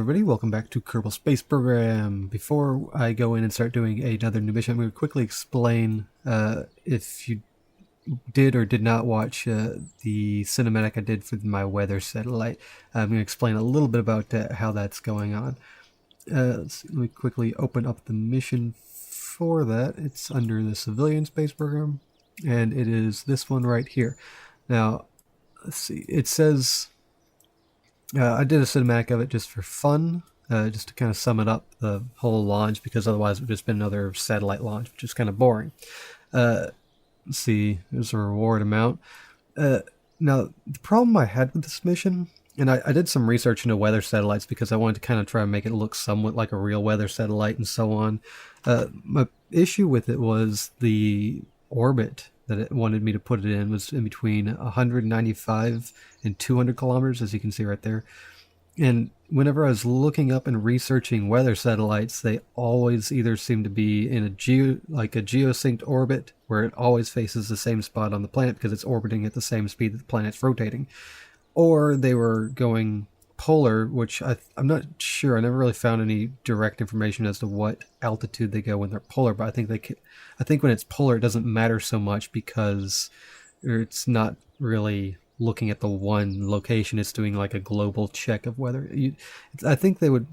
everybody, welcome back to Kerbal Space Program. Before I go in and start doing another new mission, I'm going to quickly explain if you did or did not watch the cinematic I did for my weather satellite. I'm going to explain a little bit about how that's going on. Let me quickly open up the mission for that. It's under the Civilian Space Program, and it is this one right here. Now, let's see, it says... I did a cinematic of it just for fun, just to kind of sum it up, the whole launch, because otherwise it would just been another satellite launch, which is kind of boring. Let's see, there's a reward amount. Now, the problem I had with this mission, and I did some research into weather satellites because I wanted to kind of try and make it look somewhat like a real weather satellite and so on. My issue with it was the orbit that it wanted me to put it in was in between 195 and 200 kilometers, as you can see right there. And whenever I was looking up and researching weather satellites, they always either seem to be in a geosynced orbit, where it always faces the same spot on the planet because it's orbiting at the same speed that the planet's rotating, or they were going polar, which I'm not sure. I never really found any direct information as to what altitude they go when they're polar, but I think when it's polar it doesn't matter so much because it's not really looking at the one location. It's doing like a global check of weather. I think they would,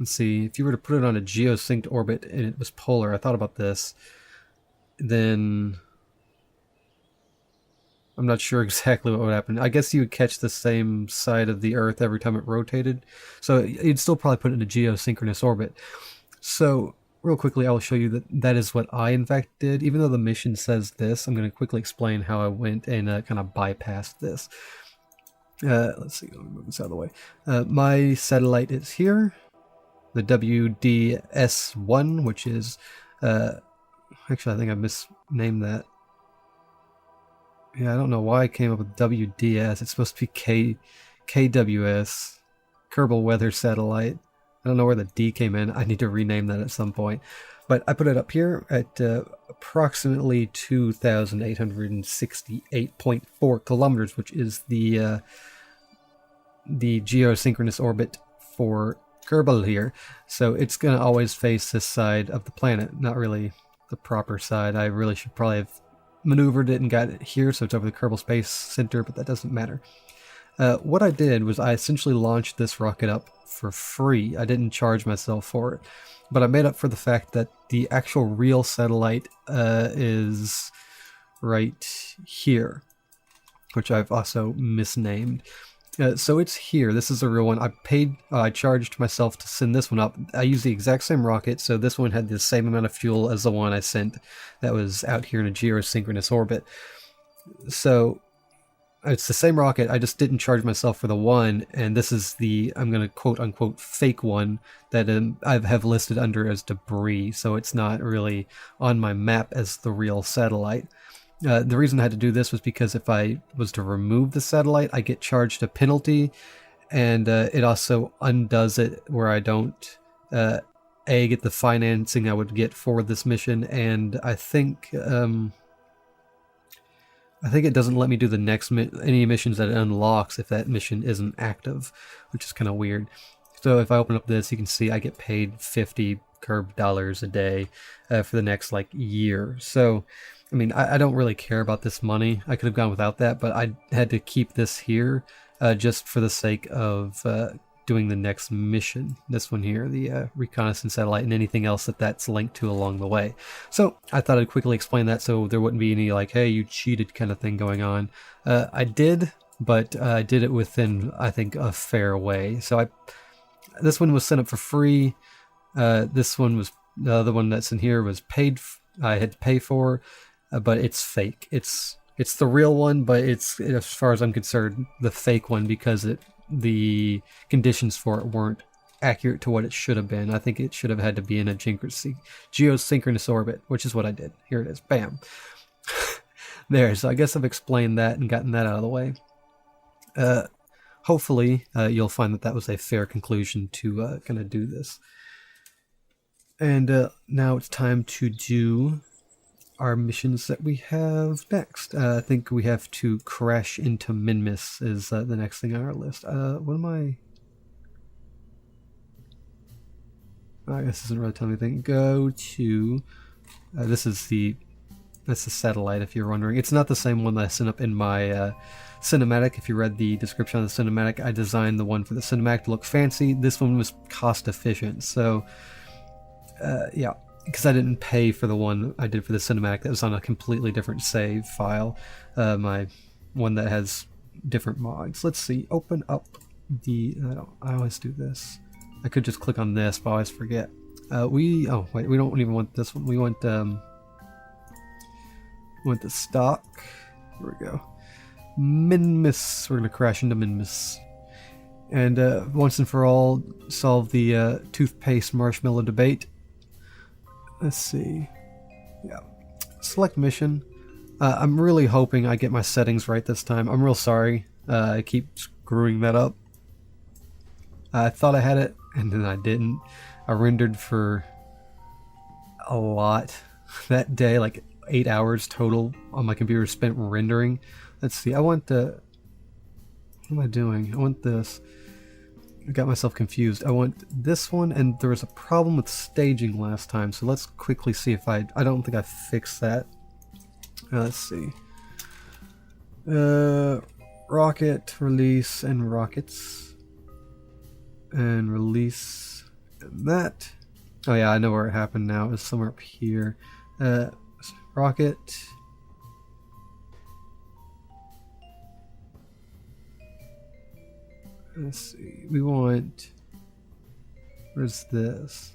let's see, if you were to put it on a geosynced orbit and it was polar, I thought about this, then I'm not sure exactly what would happen. I guess you would catch the same side of the Earth every time it rotated. So you'd still probably put it in a geosynchronous orbit. So real quickly, I will show you that that is what I in fact did. Even though the mission says this, I'm going to quickly explain how I went and kind of bypassed this. Let's see, let me move this out of the way. My satellite is here. The WDS-1, which is... actually, I think I misnamed that. Yeah, I don't know why I came up with WDS. It's supposed to be KWS, Kerbal Weather Satellite. I don't know where the D came in. I need to rename that at some point. But I put it up here at approximately 2,868.4 kilometers, which is the geosynchronous orbit for Kerbal here. So it's going to always face this side of the planet, not really the proper side. I really should probably have maneuvered it and got it here, so it's over the Kerbal Space Center, but that doesn't matter. What I did was I essentially launched this rocket up for free. I didn't charge myself for it, but I made up for the fact that the actual real satellite is right here, which I've also misnamed. So it's here. This is a real one. I charged myself to send this one up. I used the exact same rocket, so this one had the same amount of fuel as the one I sent that was out here in a geosynchronous orbit. So it's the same rocket. I just didn't charge myself for the one, and this is the, I'm going to quote unquote fake one that I have listed under as debris, so it's not really on my map as the real satellite. The reason I had to do this was because if I was to remove the satellite, I get charged a penalty, and it also undoes it where I don't get the financing I would get for this mission, and I think it doesn't let me do the next any missions that it unlocks if that mission isn't active, which is kind of weird. So if I open up this, you can see I get paid 50 Kerb dollars a day for the next like year. So I mean, I don't really care about this money. I could have gone without that, but I had to keep this here just for the sake of doing the next mission. This one here, the reconnaissance satellite, and anything else that's linked to along the way. So I thought I'd quickly explain that so there wouldn't be any like, hey, you cheated kind of thing going on. I did, but I did it within, I think, a fair way. So this one was sent up for free. This one was, the other one that's in here was paid. I had to pay for. But it's fake. It's the real one, but it's, as far as I'm concerned, the fake one because the conditions for it weren't accurate to what it should have been. I think it should have had to be in a geosynchronous orbit, which is what I did. Here it is. Bam. There. So I guess I've explained that and gotten that out of the way. Hopefully, you'll find that that was a fair conclusion to kind of do this. And now it's time to do our missions that we have next. I think we have to crash into Minmus is the next thing on our list. What am I? I guess this doesn't really tell me anything. Go to this is the that's the satellite, if you're wondering. It's not the same one that I sent up in my cinematic. If you read the description on the cinematic, I designed the one for the cinematic to look fancy. This one was cost efficient, so yeah, because I didn't pay for the one I did for the cinematic that was on a completely different save file. My one that has different mods. Let's see, open up the, I always do this. I could just click on this, but I always forget. Oh wait, we don't even want this one. We want the stock. Here we go. Minmus. We're gonna crash into Minmus, and once and for all solve the toothpaste marshmallow debate. Let's see. Yeah. Select mission. I'm really hoping I get my settings right this time. I'm real sorry. I keep screwing that up. I thought I had it, and then I didn't. I rendered for a lot that day, like 8 hours total on my computer spent rendering. Let's see. I want the... What am I doing? I want this. I got myself confused. I want this one, and there was a problem with staging last time, so let's quickly see if I don't think I fixed that. Let's see. Rocket, release, and rockets. And release, and that. Oh yeah, I know where it happened now. It's somewhere up here. Rocket. Let's see. We want... Where's this?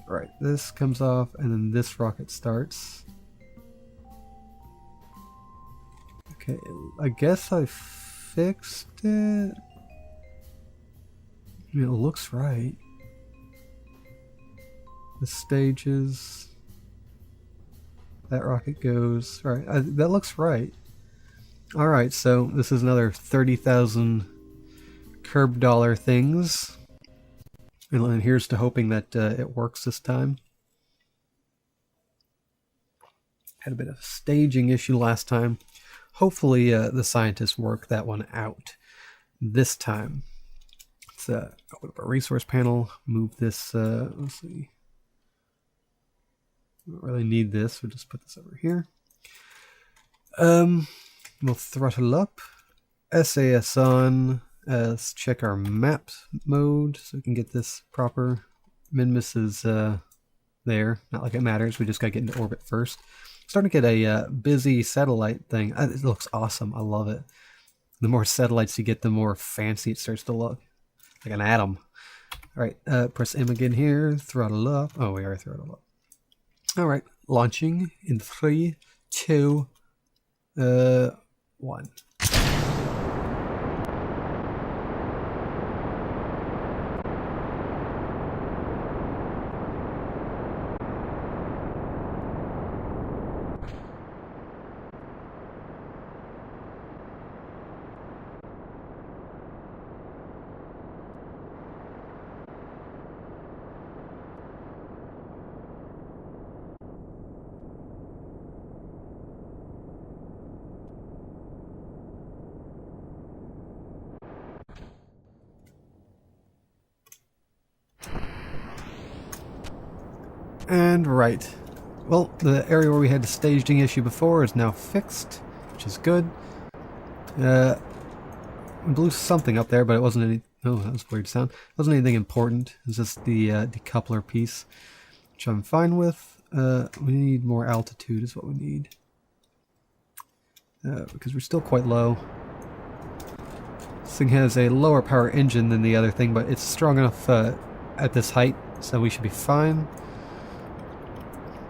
Right, this comes off, and then this rocket starts. Okay, I guess I fixed it. I mean, it looks right. The stages. That rocket goes. Right, that looks right. Alright, so this is another 30,000 curb dollar things. And here's to hoping that it works this time. Had a bit of a staging issue last time. Hopefully the scientists work that one out this time. Let's open up a resource panel, move this, let's see. We don't really need this, we'll just put this over here. We'll throttle up, SAS on. Let's check our map mode so we can get this proper. Minmus is there, not like it matters, we just gotta get into orbit first. Starting to get a busy satellite thing. It looks awesome, I love it. The more satellites you get, the more fancy it starts to look. Like an atom. Alright, press M again here, throttle up. Oh, we are throttled up. Alright, launching in 3, 2, 1. And right. Well, the area where we had the staging issue before is now fixed, which is good. We blew something up there, but it wasn't any... Oh, that was a weird sound. It wasn't anything important. It's just the decoupler piece, which I'm fine with. We need more altitude is what we need. Because we're still quite low. This thing has a lower power engine than the other thing, but it's strong enough at this height, so we should be fine.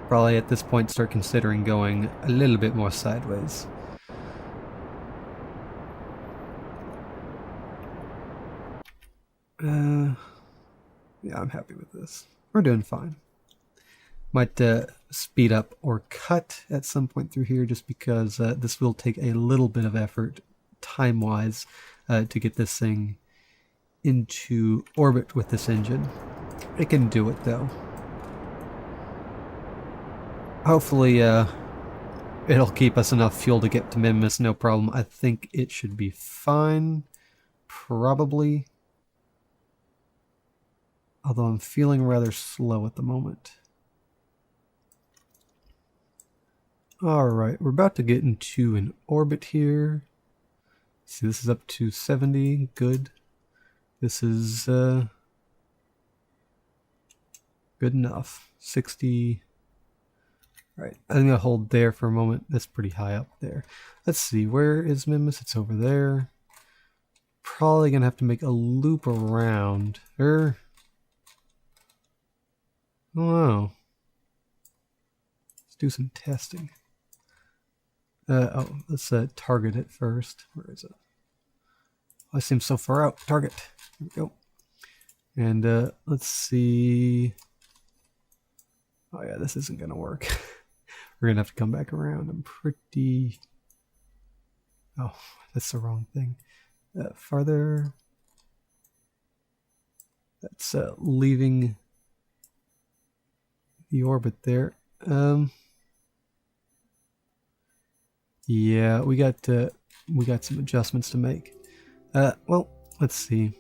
Probably at this point start considering going a little bit more sideways. Yeah, I'm happy with this. We're doing fine. Might speed up or cut at some point through here just because this will take a little bit of effort time-wise to get this thing into orbit with this engine. It can do it though. Hopefully it'll keep us enough fuel to get to Minmus, no problem. I think it should be fine. Probably. although I'm feeling rather slow at the moment. Alright, we're about to get into an orbit here. See, this is up to 70, good. This is good enough. 60. Alright, I'm gonna hold there for a moment. That's pretty high up there. Let's see, where is Mimus? It's over there. Probably gonna have to make a loop around. I don't know. Let's do some testing. Let's target it first. Where is it? Oh, it seems so far out. Target. There we go. And let's see. Oh yeah, this isn't gonna work. We're gonna have to come back around. I'm pretty. Oh, that's the wrong thing. Farther. That's leaving the orbit there. Yeah, we got some adjustments to make. Well, let's see.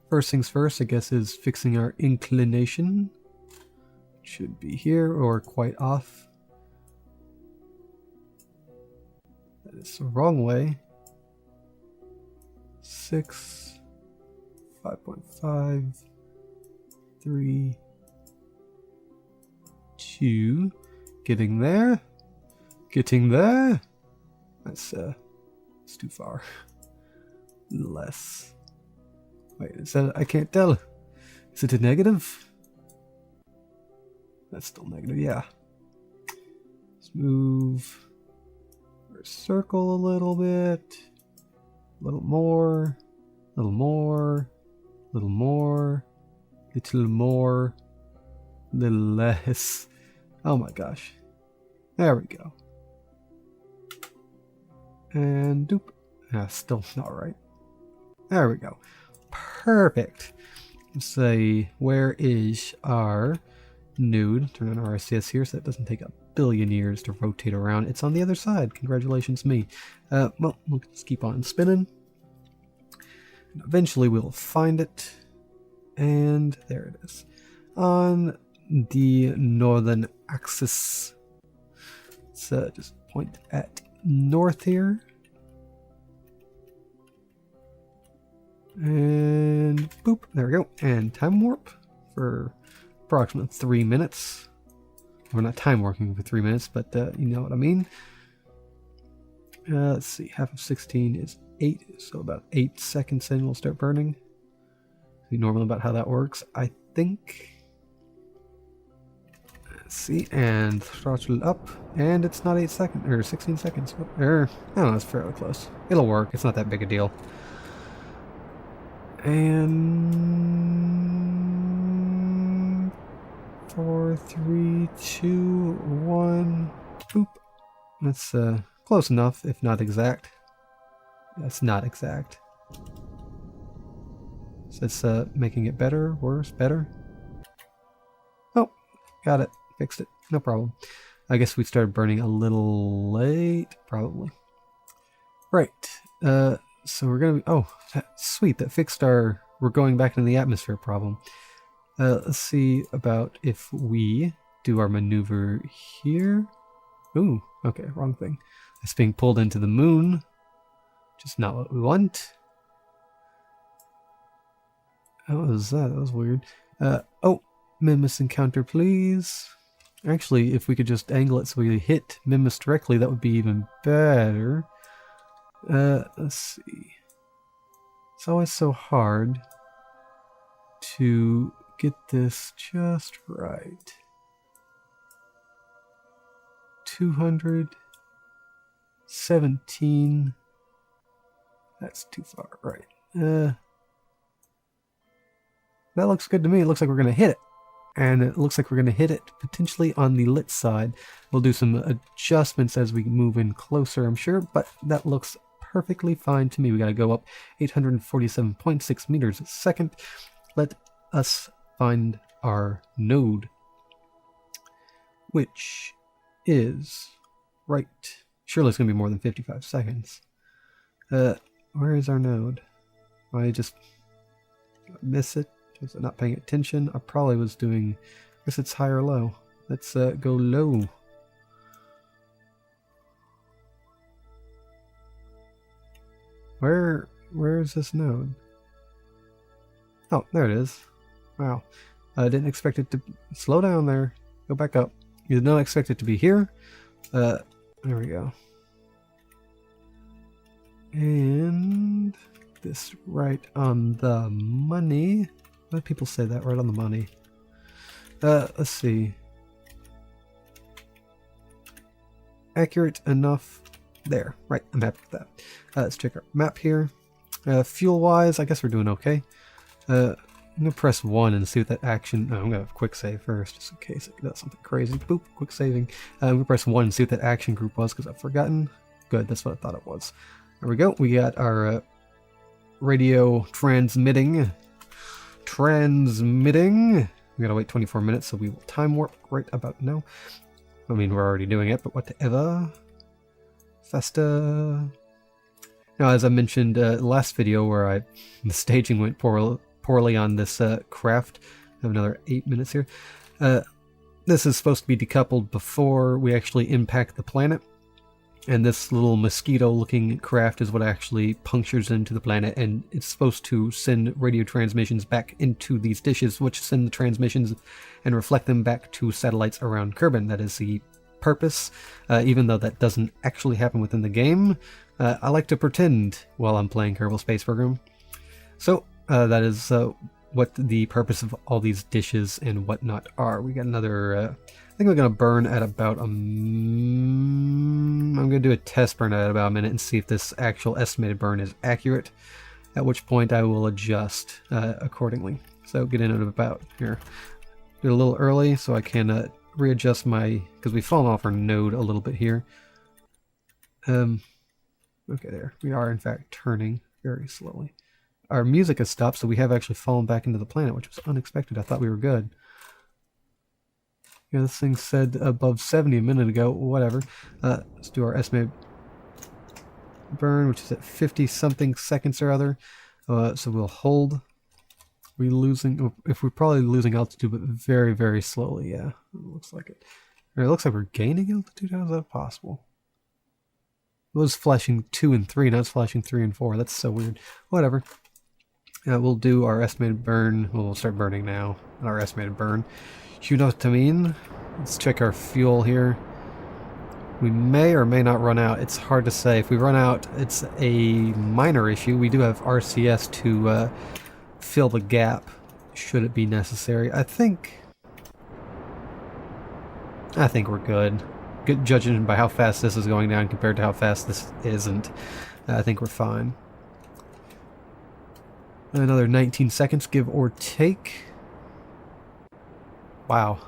First things first, I guess, is fixing our inclination. Should be here or quite off. That is the wrong way. 6, 5.5, 3, 2. Getting there. Getting there. That's it's too far. Less. Wait, is that? I can't tell. Is it a negative? That's still negative. Yeah. Let's move our circle a little bit. A little more. A little more. A little more. Little more. A little less. Oh my gosh. There we go. And doop. Ah, still not right. There we go. Perfect. Let's say, where is our node? Turn on RSCS here so that doesn't take a billion years to rotate around. It's on the other side. Congratulations, me. Well, we'll just keep on spinning. And eventually we'll find it. And there it is. On the northern axis. Let's just point at north here. And boop, there we go. And time warp for approximately 3 minutes. We're not time warping for 3 minutes, but you know what I mean. Let's see, half of 16 is 8, so about 8 seconds in we'll start burning. See normally about how that works, I think. Let's see, and throttle up, and it's not 8 seconds, or 16 seconds. I don't know, it's fairly close. It'll work, it's not that big a deal. And 4, 3, 2, 1. Boop. That's close enough, if not exact. That's not exact. So it's making it better, worse, better. Oh, got it. Fixed it. No problem. I guess we started burning a little late, probably. Right. So we're gonna be, oh, sweet, that fixed our, we're going back into the atmosphere problem. Let's see about if we do our maneuver here. Ooh, okay, wrong thing. It's being pulled into the moon, which is not what we want. What was that? That was weird. Oh, Mimus encounter, please. Actually, if we could just angle it so we hit Mimus directly, that would be even better. Let's see. It's always so hard to get this just right. 217. That's too far, right. That looks good to me. It looks like we're going to hit it. And it looks like we're going to hit it potentially on the lit side. We'll do some adjustments as we move in closer, I'm sure, but that looks perfectly fine to me. We got to go up 847.6 meters a second. Let us find our node, which is right. Surely it's going to be more than 55 seconds. Where is our node? I just miss it. Was I not paying attention? I probably was doing... I guess it's high or low. Let's go low. Where is this node? Oh, there it is. Wow. I didn't expect it to... Slow down there. Go back up. You did not expect it to be here. There we go. And this right on the money. Why do people say that? Right on the money. Let's see. Accurate enough. There. Right. I'm happy with that. Let's check our map here. Fuel-wise, I guess we're doing okay. I'm going to press 1 and see what that action... Oh, I'm going to quick save first, just in case it does something crazy. Boop, quick saving. I'm going to press 1 and see what that action group was, because I've forgotten. Good, that's what I thought it was. There we go. We got our radio transmitting. We got to wait 24 minutes, so we will time warp right about now. I mean, we're already doing it, but whatever. Faster. Now, as I mentioned last video, where the staging went poorly on this craft. I have another 8 minutes here. This is supposed to be decoupled before we actually impact the planet. And this little mosquito-looking craft is what actually punctures into the planet, and it's supposed to send radio transmissions back into these dishes, which send the transmissions and reflect them back to satellites around Kerbal. That is the purpose, even though that doesn't actually happen within the game. I like to pretend while I'm playing Kerbal Space Program. So, that is what the purpose of all these dishes and whatnot are. We got another... I think we're going to burn at about I'm going to do a test burn at about a minute and see if this actual estimated burn is accurate, at which point I will adjust accordingly. So get in at about here. Do it a little early so I can readjust my... because we've fallen off our node a little bit here. Okay, there. We are in fact turning very slowly. Our music has stopped, so we have actually fallen back into the planet, which was unexpected. I thought we were good. Yeah, this thing said above 70 a minute ago. Whatever. Let's do our estimated burn, which is at 50-something seconds or other. So we'll hold. We're losing... if we're probably losing altitude, but very, very slowly. Yeah, it looks like it. Or it looks like we're gaining altitude. How is that possible? It was flashing 2 and 3, now it's flashing 3 and 4. That's so weird. Whatever. We'll do our estimated burn. We'll start burning now. Our estimated burn. You know what I mean? Let's check our fuel here. We may or may not run out. It's hard to say. If we run out, it's a minor issue. We do have RCS to fill the gap, should it be necessary. I think we're good. Good judging by how fast this is going down compared to how fast this isn't. I think we're fine. Another 19 seconds, give or take. Wow.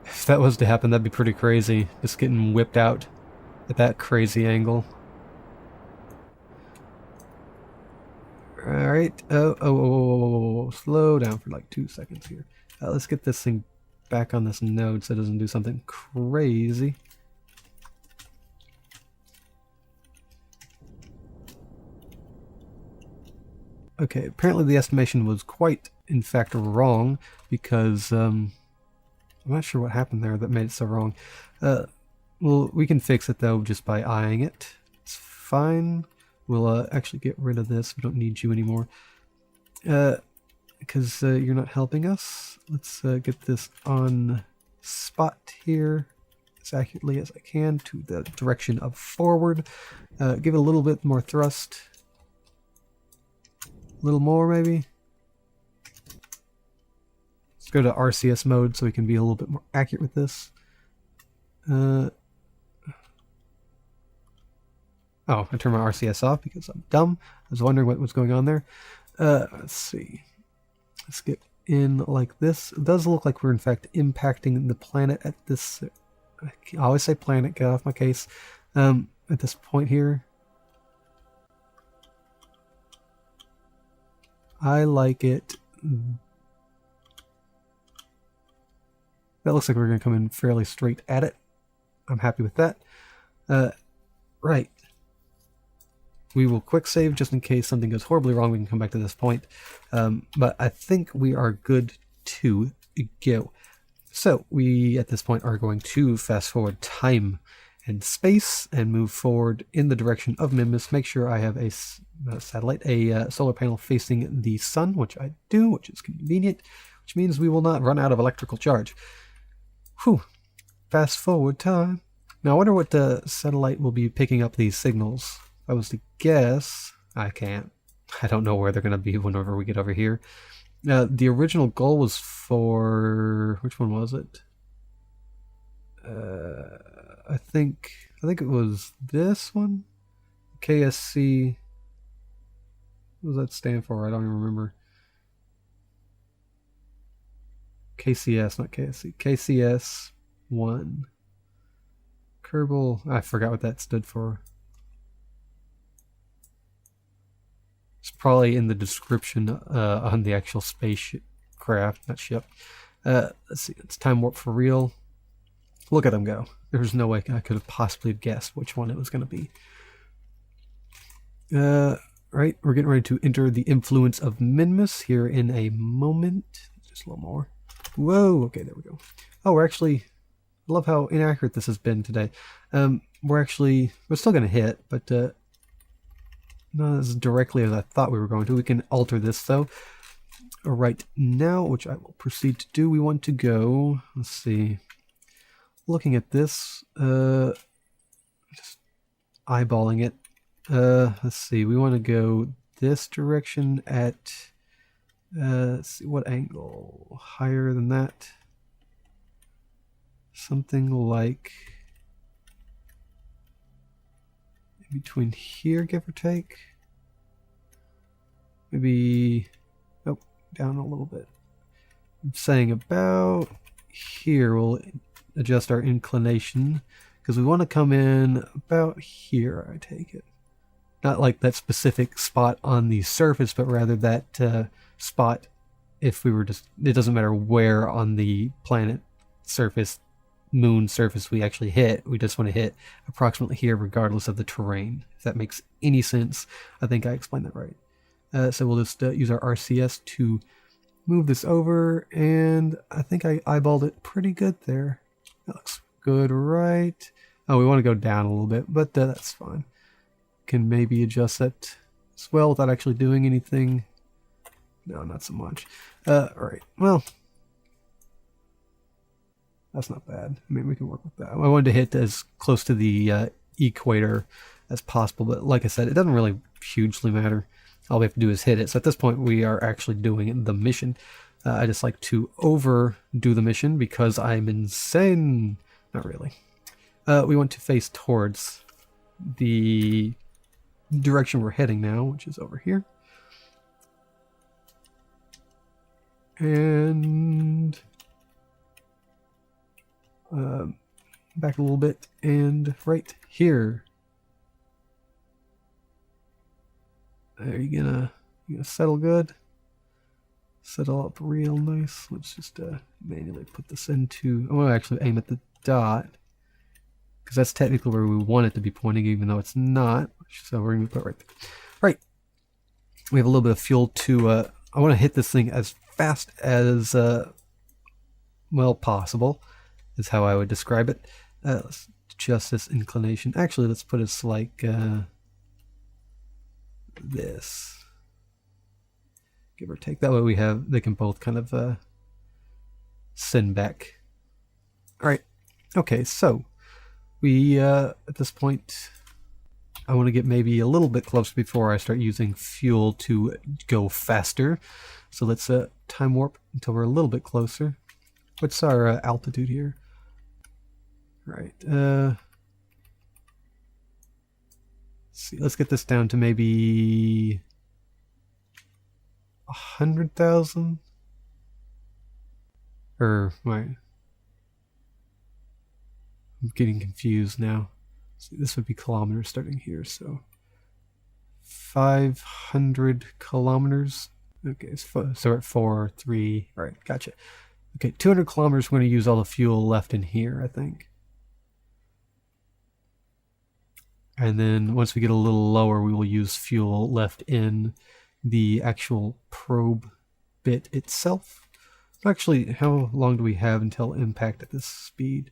If that was to happen, that'd be pretty crazy. Just getting whipped out at that crazy angle. Alright. Oh. Slow down for like 2 seconds here. Let's get this thing back on this node so it doesn't do something crazy. Okay, apparently the estimation was quite, in fact, wrong, because I'm not sure what happened there that made it so wrong. Well, we can fix it, though, just by eyeing it. It's fine. We'll actually get rid of this. We don't need you anymore. Because you're not helping us. Let's get this on spot here as accurately as I can to the direction of forward. Give it a little bit more thrust. A little more, maybe. Let's go to RCS mode so we can be a little bit more accurate with this. Oh, I turned my RCS off because I'm dumb. I was wondering what was going on there. Let's see. Let's get in like this. It does look like we're in fact impacting the planet at this... I always say planet, get off my case. At this point here. I like it. That looks like we're going to come in fairly straight at it. I'm happy with that. Right. we will quick save just in case something goes horribly wrong. We can come back to this point. But I think we are good to go. So we, at this point, are going to fast forward time and space and move forward in the direction of Minmus. Make sure I have a satellite, a solar panel facing the sun, which I do, which is convenient, which means we will not run out of electrical charge. Whew. Fast forward time. Now I wonder what the satellite will be picking up these signals. If I was to guess, I can't. I don't know where they're going to be whenever we get over here. The original goal was for, which one was it? I think it was this one. KSC. What does that stand for? I don't even remember. KCS, not KSC. KCS 1. Kerbal. I forgot what that stood for. It's probably in the description on the actual spacecraft, not ship. Let's see, it's time warp for real. Look at them go. There's no way I could have possibly guessed which one it was going to be. Right, we're getting ready to enter the influence of Minmus here in a moment. Just a little more. Whoa, okay, there we go. Oh, we're actually, I love how inaccurate this has been today. We're still going to hit, but not as directly as I thought we were going to. We can alter this though. Right now, which I will proceed to do, we want to go, let's see, looking at this, just eyeballing it. Let's see, we want to go this direction at, let's see, what angle? Higher than that? Something like between here, give or take. Maybe, oh, down a little bit. I'm saying about here we'll adjust our inclination because we want to come in about here, I take it. Not like that specific spot on the surface, but rather that spot if we were just, it doesn't matter where on the planet surface, moon surface we actually hit. We just want to hit approximately here regardless of the terrain. If that makes any sense. I think I explained that right. So we'll just use our RCS to move this over, and I think I eyeballed it pretty good there. That looks good, right? Oh, we want to go down a little bit, but that's fine. Can maybe adjust that as well without actually doing anything. No, not so much. Alright, well, that's not bad. I mean, we can work with that. I wanted to hit as close to the equator as possible, but like I said, it doesn't really hugely matter. All we have to do is hit it. So at this point, we are actually doing the mission. I just like to overdo the mission because I'm insane. Not really. We want to face towards the direction we're heading now, which is over here. And back a little bit, and right here. Are you gonna settle good? Settle up real nice. Let's just manually put this into. I want to actually aim at the dot because that's technically where we want it to be pointing, even though it's not. So we're gonna put it right there. Right. We have a little bit of fuel to. I want to hit this thing as fast as well possible. Is how I would describe it. Let's adjust this inclination. Actually, let's put it like this, give or take. That way they can both kind of send back. All right. Okay. So we at this point, I want to get maybe a little bit closer before I start using fuel to go faster. So let's time warp until we're a little bit closer. What's our altitude here? Right. See, let's get this down to maybe 100,000. Or right. I'm getting confused now. See, this would be kilometers starting here, so 500 kilometers. Okay, so we're at 4, 3. Right, gotcha. Okay, 200 kilometers. We're going to use all the fuel left in here, I think. And then once we get a little lower, we will use fuel left in the actual probe bit itself. Actually, how long do we have until impact at this speed?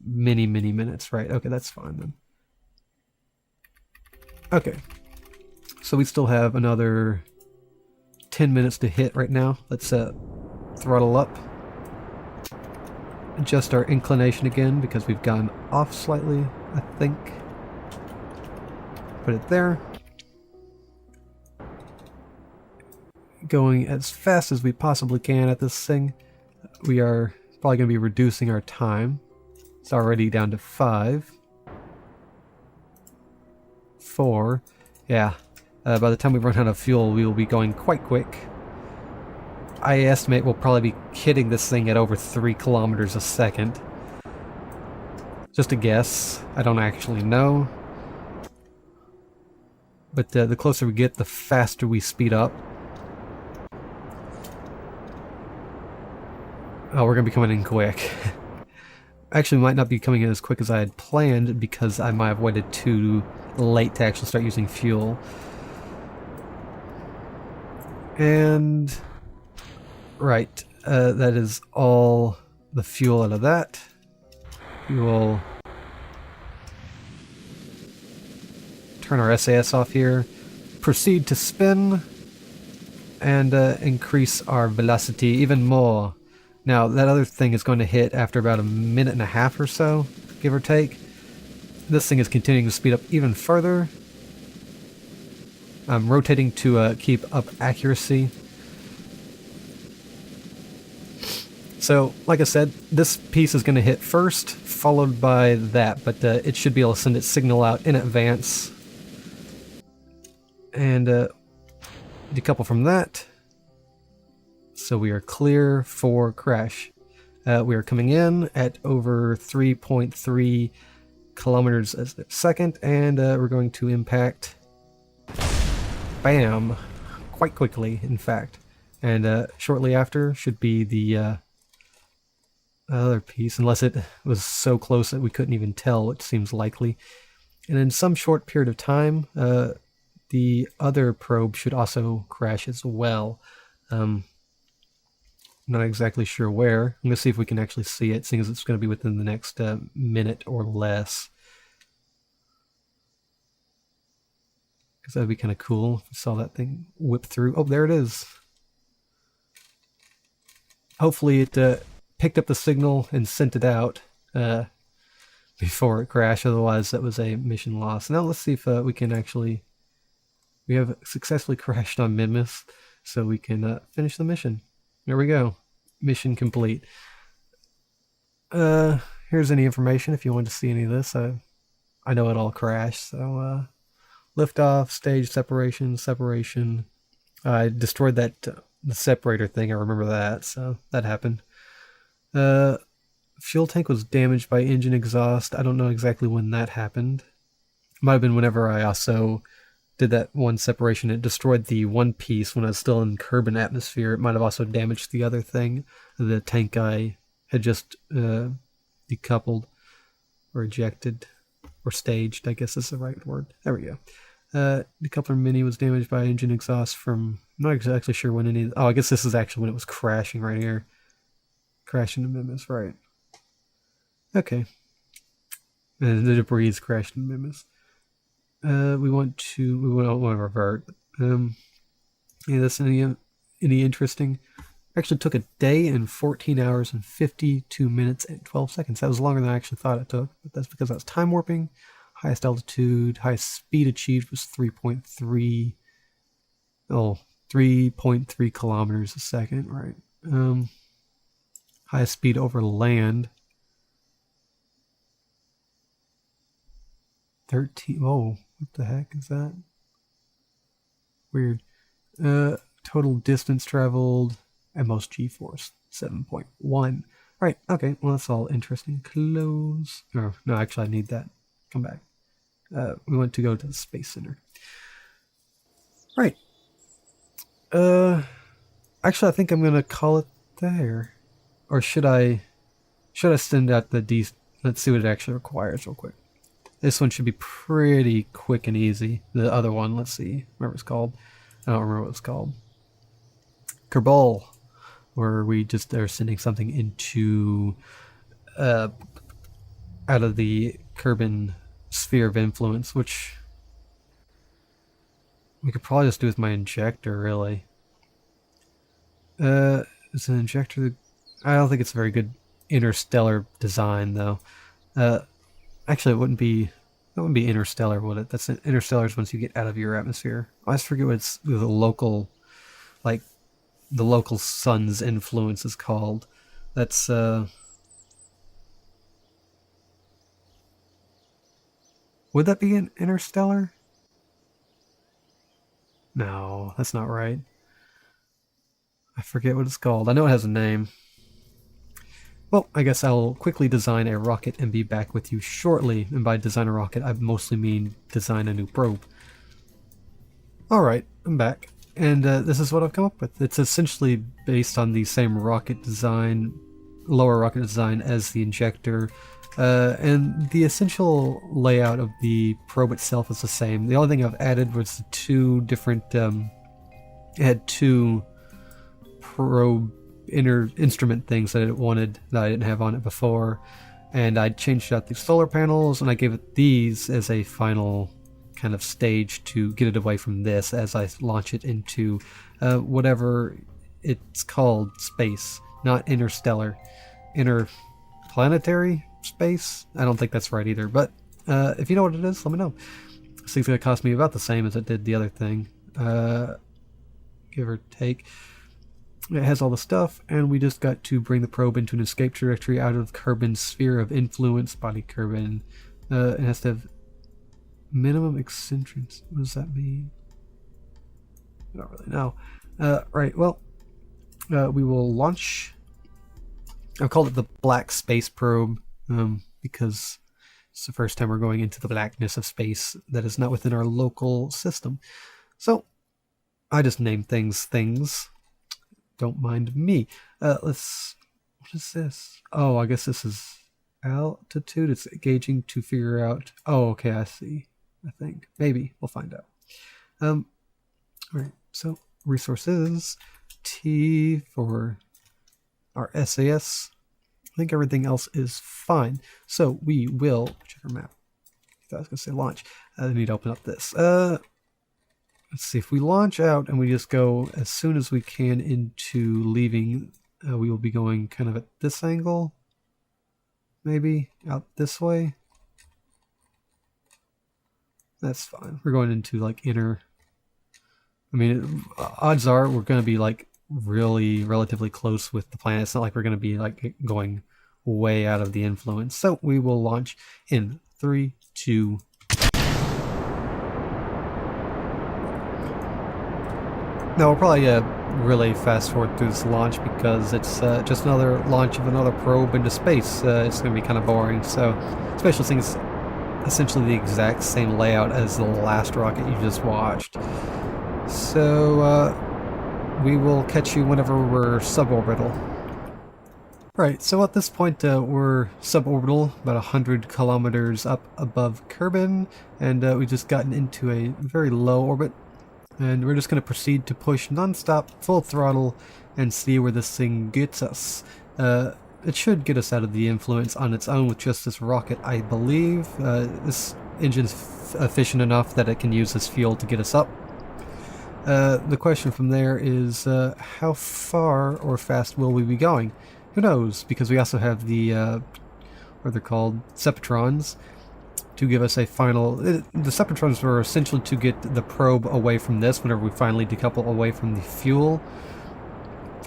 Many minutes, right? Okay, that's fine then. Okay, so we still have another 10 minutes to hit right now. Let's throttle up. Adjust our inclination again because we've gone off slightly, I think. Put it there. Going as fast as we possibly can at this thing. We are probably going to be reducing our time. It's already down to 5. 4. Yeah. By the time we run out of fuel, we will be going quite quick. I estimate we'll probably be hitting this thing at over 3 kilometers a second. Just a guess. I don't actually know. But the closer we get, the faster we speed up. Oh, we're going to be coming in quick. Actually, we might not be coming in as quick as I had planned because I might have waited too late to actually start using fuel. And... right, that is all the fuel out of that. We will turn our SAS off here, proceed to spin, and increase our velocity even more. Now, that other thing is going to hit after about a minute and a half or so, give or take. This thing is continuing to speed up even further. I'm rotating to keep up accuracy. So, like I said, this piece is going to hit first, followed by that, but it should be able to send its signal out in advance. And decouple from that. So we are clear for crash. We are coming in at over 3.3 kilometers a second, and we're going to impact, bam, quite quickly, in fact. And shortly after should be the other piece, unless it was so close that we couldn't even tell, which seems likely. And in some short period of time, the other probe should also crash as well. I'm not exactly sure where. I'm going to see if we can actually see it, seeing as it's going to be within the next minute or less. Because that'd be kind of cool if we saw that thing whip through. Oh, there it is. Hopefully it picked up the signal and sent it out before it crashed. Otherwise, that was a mission loss. Now let's see if we can actually... We have successfully crashed on Mimus, so we can finish the mission. There we go. Mission complete. Here's any information if you want to see any of this. I know it all crashed, so liftoff, stage separation. I destroyed that the separator thing. I remember that, so that happened. Fuel tank was damaged by engine exhaust. I don't know exactly when that happened. Might have been whenever I also did that one separation. It destroyed the one piece when I was still in Kerbal atmosphere. It might have also damaged the other thing. The tank I had just decoupled or ejected or staged, I guess is the right word. There we go. Decoupler mini was damaged by engine exhaust from... I'm not exactly sure when any... Oh, I guess this is actually when it was crashing right here. Crashing into Mimus, right. Okay. And the debris is crashed into Mimus. We want to revert. Yeah, that's any interesting. Actually took a day and 14 hours and 52 minutes and 12 seconds. That was longer than I actually thought it took, but that's because I was time warping. Highest altitude, highest speed achieved was 3.3 kilometers a second, right? Highest speed over land, 13. Oh, what the heck is that? Weird. Total distance traveled at most G-force, 7.1. Right, okay, well that's all interesting. Close. Oh, no, actually I need that. Come back. We want to go to the Space Center. Right. Actually I think I'm gonna call it there. Or should I send out the let's see what it actually requires real quick. This one should be pretty quick and easy. The other one, let's see, whatever it's called. I don't remember what it's called. Kerbal, where we just are sending something into out of the Kerbal sphere of influence, which we could probably just do with my injector, really. Is an injector? I don't think it's a very good interstellar design, though. Actually, it wouldn't be. That wouldn't be interstellar, would it? That's interstellar is once you get out of your atmosphere. I just forget what it's the local, like the local sun's influence is called. That's would that be an interstellar? No, that's not right. I forget what it's called. I know it has a name. Well, I guess I'll quickly design a rocket and be back with you shortly. And by design a rocket, I mostly mean design a new probe. Alright, I'm back. And this is what I've come up with. It's essentially based on the same rocket design, lower rocket design as the injector. And the essential layout of the probe itself is the same. The only thing I've added was the two different... it had two probe instrument things that it wanted that I didn't have on it before, and I changed out the solar panels and I gave it these as a final kind of stage to get it away from this as I launch it into whatever it's called, space, not interstellar, interplanetary space. I don't think that's right either, but if you know what it is, let me know. This thing's gonna cost me about the same as it did the other thing, give or take. It has all the stuff, and we just got to bring the probe into an escape trajectory out of Kerbal sphere of influence, body Kerbal. It has to have minimum eccentricity. What does that mean? I don't really know. Right, well, we will launch. I've called it the Black Space Probe because it's the first time we're going into the blackness of space that is not within our local system. So, I just name things. Don't mind me. What is this? Oh, I guess this is altitude. It's gauging to figure out. Oh, okay, I see. I think. Maybe. We'll find out. Alright, so resources. T for our SAS. I think everything else is fine. So we will check our map. I thought I was going to say launch. I need to open up this. Let's see, if we launch out and we just go as soon as we can into leaving, we will be going kind of at this angle, maybe out this way. That's fine. We're going into like inner, I mean, odds are we're going to be like really relatively close with the planet. It's not like we're going to be like going way out of the influence. So we will launch in 3, 2, now we'll probably really fast forward through this launch because it's just another launch of another probe into space. It's going to be kind of boring. So, especially since it's essentially the exact same layout as the last rocket you just watched. So, we will catch you whenever we're suborbital. Right, so at this point we're suborbital, about 100 kilometers up above Kerbal, and we've just gotten into a very low orbit. And we're just going to proceed to push non-stop, full throttle, and see where this thing gets us. It should get us out of the influence on its own with just this rocket, I believe. This engine's efficient enough that it can use this fuel to get us up. The question from there is, how far or fast will we be going? Who knows? Because we also have the, what they're called, Septrons, to give us a final... the Septrons were essentially to get the probe away from this whenever we finally decouple away from the fuel.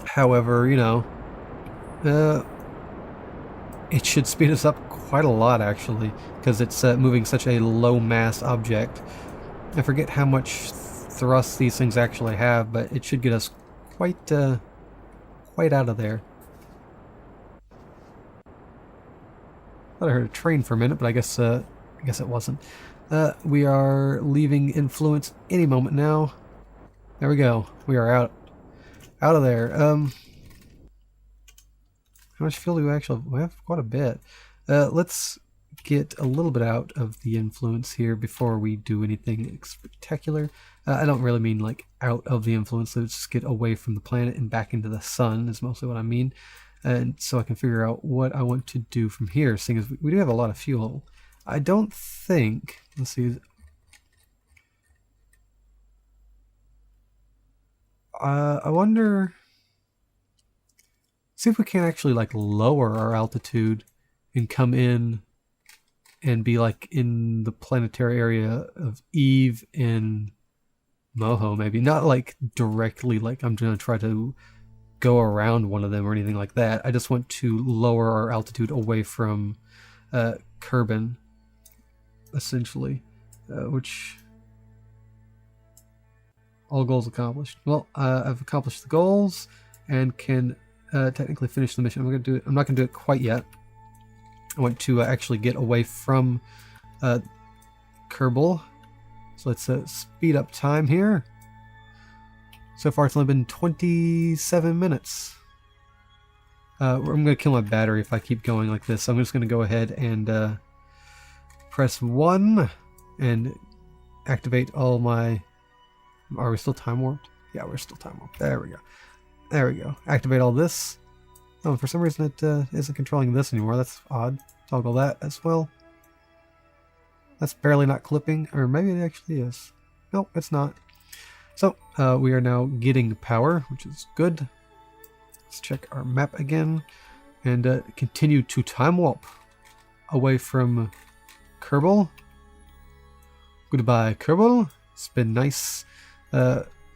However, you know, it should speed us up quite a lot, actually, because it's moving such a low-mass object. I forget how much thrust these things actually have, but it should get us quite out of there. Thought I heard a train for a minute, but I guess it wasn't. We are leaving influence any moment now. There we go. We are out of there. How much fuel do we actually... We have quite a bit. Let's get a little bit out of the influence here before we do anything spectacular. I don't really mean like out of the influence, let's just get away from the planet and back into the sun is mostly what I mean. And so I can figure out what I want to do from here, seeing as we do have a lot of fuel. I don't think, let's see, I wonder, see if we can actually like lower our altitude and come in and be like in the planetary area of Eve and Moho, maybe. Not like directly like I'm gonna try to go around one of them or anything like that. I just want to lower our altitude away from Kerbal, essentially, which all goals accomplished. Well, I've accomplished the goals and can technically finish the mission. I'm gonna do it. I'm not gonna do it quite yet. I want to actually get away from Kerbal. So let's speed up time here. So far it's only been 27 minutes. I'm going to kill my battery if I keep going like this. So I'm just going to go ahead and press 1 and activate all my... Are we still time warped? Yeah, we're still time warped. There we go. There we go. Activate all this. Oh, for some reason it isn't controlling this anymore. That's odd. Toggle that as well. That's barely not clipping, or maybe it actually is. Nope, it's not. So, we are now getting power, which is good. Let's check our map again, and continue to time warp away from Kerbal. Goodbye, Kerbal. It's been nice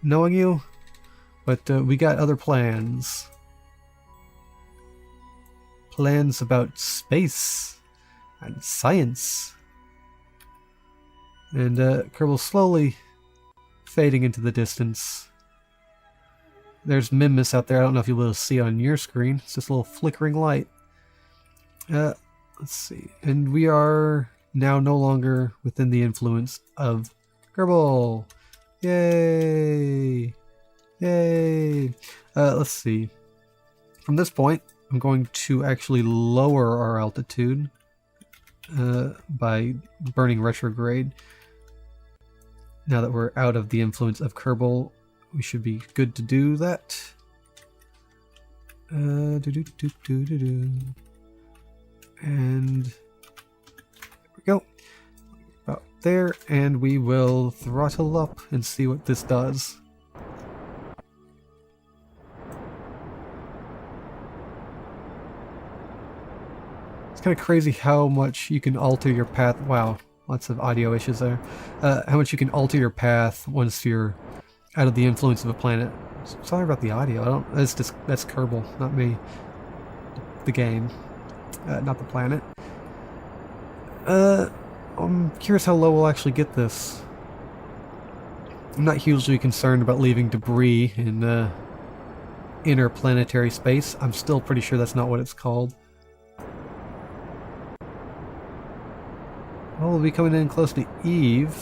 knowing you, but we got other plans. Plans about space and science. And Kerbal's slowly fading into the distance. There's Mimus out there. I don't know if you'll be able to see it on your screen. It's just a little flickering light. Let's see. And we are now no longer within the influence of Kerbal. Yay! Yay! Let's see. From this point, I'm going to actually lower our altitude by burning retrograde. Now that we're out of the influence of Kerbal, we should be good to do that. And there we go. About there, and we will throttle up and see what this does. It's kind of crazy how much you can alter your path. Wow, lots of audio issues there. How much you can alter your path once you're out of the influence of a planet. Sorry about the audio. That's Kerbal, not me. The game, not the planet. I'm curious how low we'll actually get this. I'm not hugely concerned about leaving debris in interplanetary space. I'm still pretty sure that's not what it's called. Well, we'll be coming in close to Eve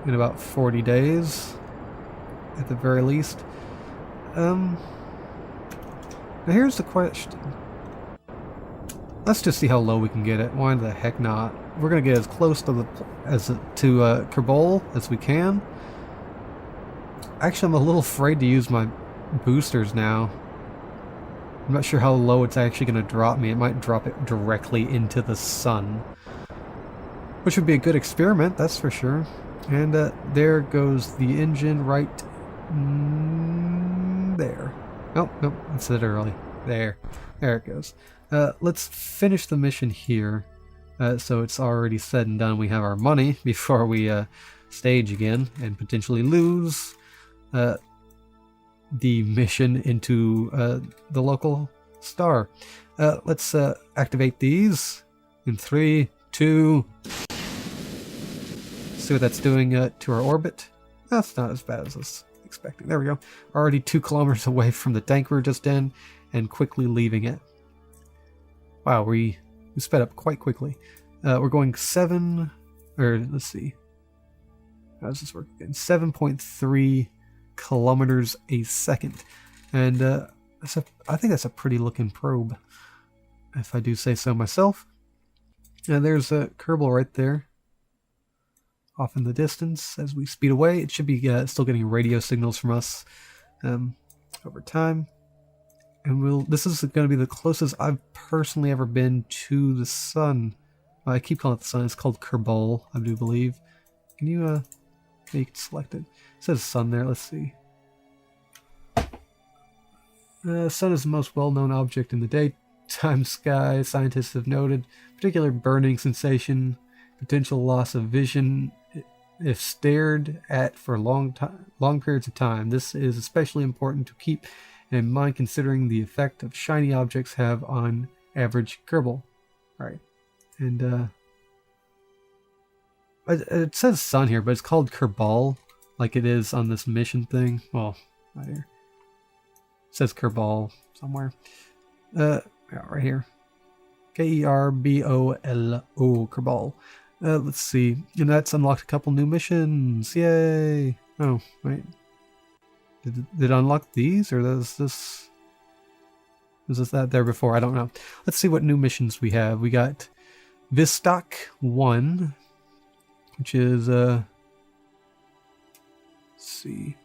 in about 40 days, at the very least. Now here's the question. Let's just see how low we can get it. Why the heck not? We're gonna get as close to Kerbal as we can. Actually, I'm a little afraid to use my boosters now. I'm not sure how low it's actually gonna drop me. It might drop it directly into the sun, which would be a good experiment, that's for sure. And there goes the engine right there. Oh, nope, I said it early. There it goes. Let's finish the mission here. So it's already said and done. We have our money before we stage again and potentially lose the mission into the local star. Let's activate these in 3, 2... See what that's doing to our orbit. That's not as bad as I was expecting. There we go. Already 2 kilometers away from the tank we were just in, and quickly leaving it. Wow, we sped up quite quickly. We're going let's see. How does this work again? 7.3 kilometers a second. And I think that's a pretty looking probe, if I do say so myself. There's a Kerbal right there, off in the distance. As we speed away, it should be still getting radio signals from us over time. And this is going to be the closest I've personally ever been to the sun. I keep calling it the sun. It's called Kerbal, I do believe. Can you make it selected? It says sun there. Let's see. The sun is the most well-known object in the daytime sky. Scientists have noted particular burning sensation, potential loss of vision if stared at for long periods of time. This is especially important to keep in mind considering the effect of shiny objects have on average Kerbal. Alright. And it says sun here, but it's called Kerbal, like it is on this mission thing. Well, right here. It says Kerbal somewhere. Yeah, right here. Kerbolo, Kerbal. Let's see. And that's unlocked a couple new missions. Yay! Oh, wait. Did it unlock these, or was this that there before? I don't know. Let's see what new missions we have. We got Vistok 1, which is let's see.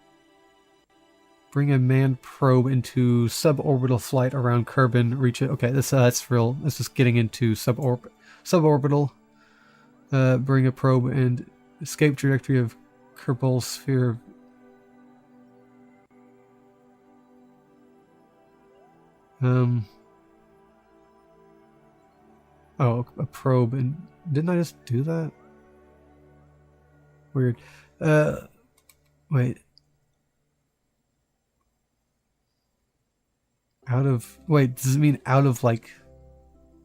Bring a manned probe into suborbital flight around Kerbin. Reach it. Okay, that's real. This is getting into suborbital. Bring a probe and escape trajectory of Kerbal sphere. Oh, a probe, and didn't I just do that? Weird. Wait. Wait, does it mean out of, like,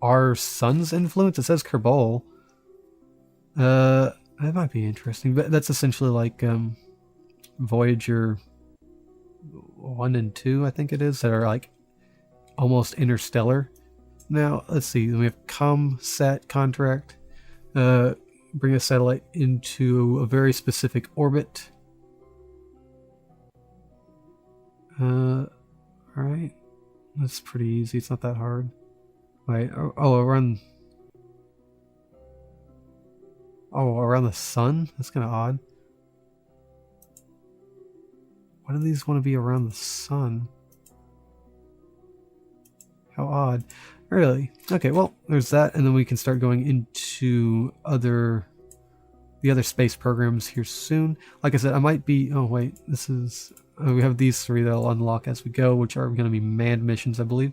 our sun's influence? It says Kerbal. That might be interesting, but that's essentially like, Voyager 1 and 2, I think it is, that are, like, almost interstellar. Now, let's see, we have ComSat contract. Bring a satellite into a very specific orbit. Alright. That's pretty easy, it's not that hard. Wait, around the sun? That's kind of odd. Why do these want to be around the sun? How odd. Really? Okay, well, there's that, and then we can start going into the other space programs here soon. Like I said, I might be... Oh, wait, this is... we have these three that'll unlock as we go, which are going to be manned missions, I believe.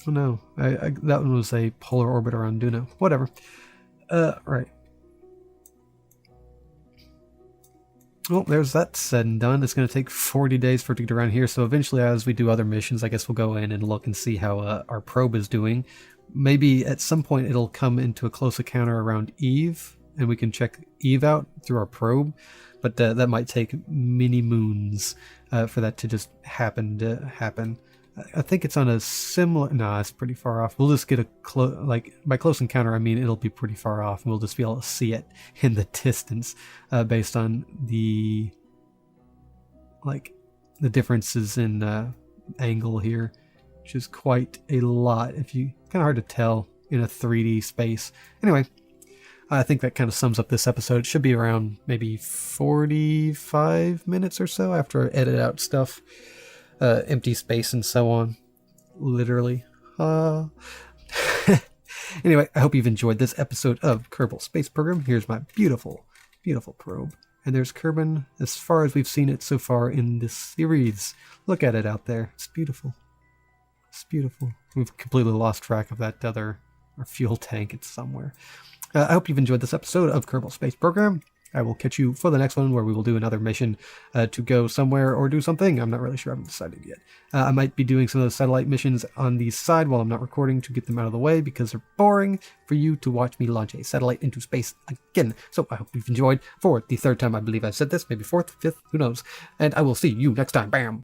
Oh, no. That one was a polar orbit around Duno. Whatever. Right. Well, there's that said and done. It's going to take 40 days for it to get around here, so eventually as we do other missions, I guess we'll go in and look and see how our probe is doing. Maybe at some point it'll come into a close encounter around Eve, and we can check Eve out through our probe, but that might take many moons for that to just happen. I think it's on a similar... Nah, it's pretty far off. We'll just get a by close encounter, I mean it'll be pretty far off, and we'll just be able to see it in the distance based on the differences in angle here, which is quite a lot. Kind of hard to tell in a 3D space. Anyway, I think that kind of sums up this episode. It should be around maybe 45 minutes or so after I edit out stuff. Empty space and so on. Literally. Anyway, I hope you've enjoyed this episode of Kerbal Space Program. Here's my beautiful, beautiful probe. And there's Kerbin as far as we've seen it so far in this series. Look at it out there. It's beautiful. It's beautiful. We've completely lost track of that our fuel tank. It's somewhere. I hope you've enjoyed this episode of Kerbal Space Program. I will catch you for the next one where we will do another mission to go somewhere or do something. I'm not really sure. I haven't decided yet. I might be doing some of the satellite missions on the side while I'm not recording to get them out of the way because they're boring for you to watch me launch a satellite into space again. So I hope you've enjoyed for the third time. I believe I said this, maybe fourth, fifth, who knows. And I will see you next time. Bam!